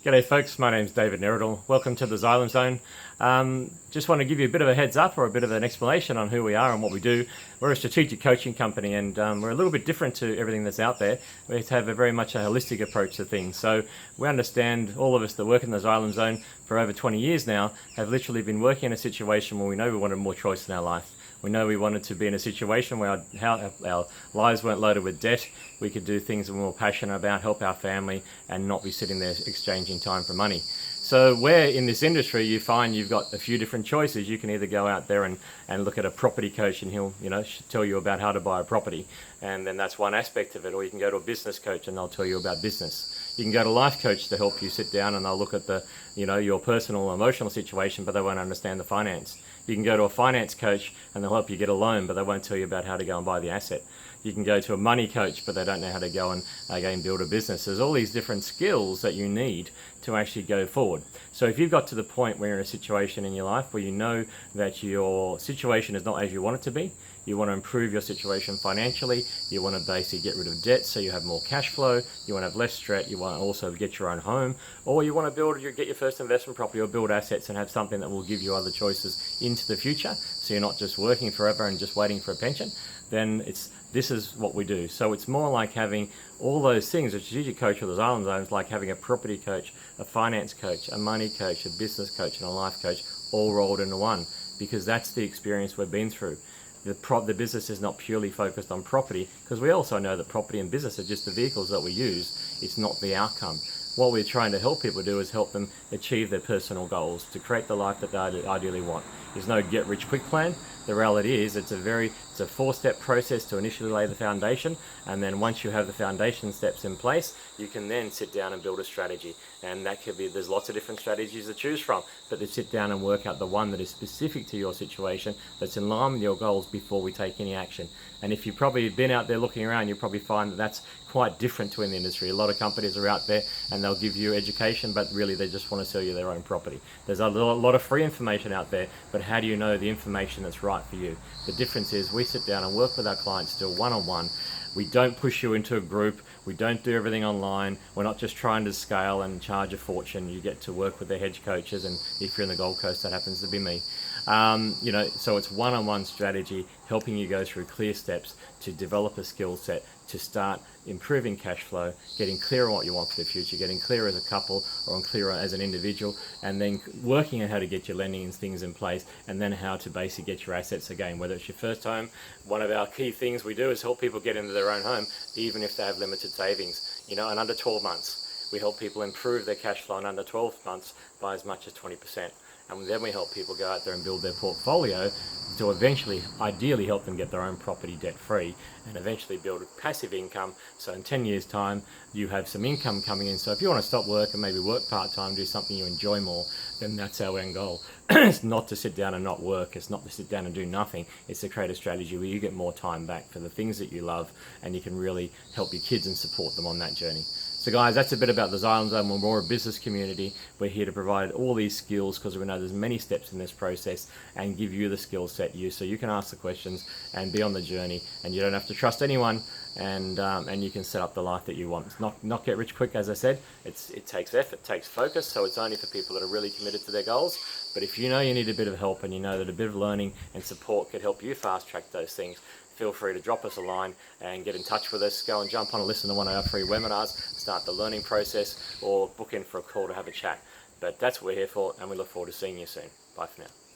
G'day folks, my name's David Neridle. Welcome to the Xylem Zone. Just want to give you a bit of a heads up or a bit of an explanation on who we are and what we do. We're a strategic coaching company and we're a little bit different to everything that's out there. We have a very much a holistic approach to things. So we understand, all of us that work in the Xylem Zone for over 20 years now have literally been working in a situation where we know we wanted more choice in our life. We know we wanted to be in a situation where our lives weren't loaded with debt. We could do things that we were more passionate about, help our family, and not be sitting there exchanging time for money. So where in this industry you find you've got a few different choices. You can either go out there and look at a property coach and he'll tell you about how to buy a property, and then that's one aspect of it. Or you can go to a business coach and they'll tell you about business. You can go to a life coach to help you sit down and they'll look at your personal emotional situation, but they won't understand the finance. You can go to a finance coach and they'll help you get a loan, but they won't tell you about how to go and buy the asset. You can go to a money coach, but they don't know how to go and again build a business. There's all these different skills that you need to actually go forward. So if you've got to the point where you're in a situation in your life where you know that your situation is not as you want it to be, you want to improve your situation financially, you want to basically get rid of debt so you have more cash flow, you want to have less stress, you want to also get your own home, or you want to get your first investment property or build assets and have something that will give you other choices into the future, so you're not just working forever and just waiting for a pension, then this is what we do. So it's more like having all those things. A strategic coach or the Xylem Zone is like having a property coach, a finance coach, a money coach, a business coach, and a life coach all rolled into one, because that's the experience we've been through. The business is not purely focused on property, because we also know that property and business are just the vehicles that we use. It's not the outcome. What we're trying to help people do is help them achieve their personal goals, to create the life that they ideally want. There's no get-rich-quick plan. The reality is it's a four-step process to initially lay the foundation, and then once you have the foundation steps in place, you can then sit down and build a strategy. And that could be, there's lots of different strategies to choose from, but to sit down and work out the one that is specific to your situation, that's in line with your goals before we take any action. And if you've probably been out there looking around, you'll probably find that that's quite different to in the industry. A lot of companies are out there and they'll give you education, but really they just want to sell you their own property. There's a lot of free information out there, but how do you know the information that's right for you? The difference is we sit down and work with our clients still one-on-one. We don't push you into a group. We don't do everything online. We're not just trying to scale and charge a fortune. You get to work with the hedge coaches, and if you're in the Gold Coast, that happens to be me. So it's one-on-one strategy, helping you go through clear steps to develop a skill set, to start improving cash flow, getting clear on what you want for the future, getting clear as a couple or clearer as an individual, and then working on how to get your lending and things in place, and then how to basically get your assets again. Whether it's your first home, one of our key things we do is help people get into their own home, even if they have limited savings, and under 12 months. We help people improve their cash flow in under 12 months by as much as 20%. And then we help people go out there and build their portfolio to eventually, ideally, help them get their own property debt-free and eventually build a passive income. So in 10 years' time, you have some income coming in. So if you want to stop work and maybe work part-time, do something you enjoy more, then that's our end goal. It's not to sit down and not work. It's not to sit down and do nothing. It's to create a strategy where you get more time back for the things that you love, and you can really help your kids and support them on that journey. So guys, that's a bit about the Xylem Zone. We're more a business community. We're here to provide all these skills because we know there's many steps in this process, and give you the skill set so you can ask the questions and be on the journey, and you don't have to trust anyone, and you can set up the life that you want. It's not get rich quick, as I said. It takes effort, it takes focus, so it's only for people that are really committed to their goals. But if you know you need a bit of help, and you know that a bit of learning and support could help you fast track those things, feel free to drop us a line and get in touch with us. Go and jump on and listen to one of our free webinars, start the learning process, or book in for a call to have a chat. But that's what we're here for, and we look forward to seeing you soon. Bye for now.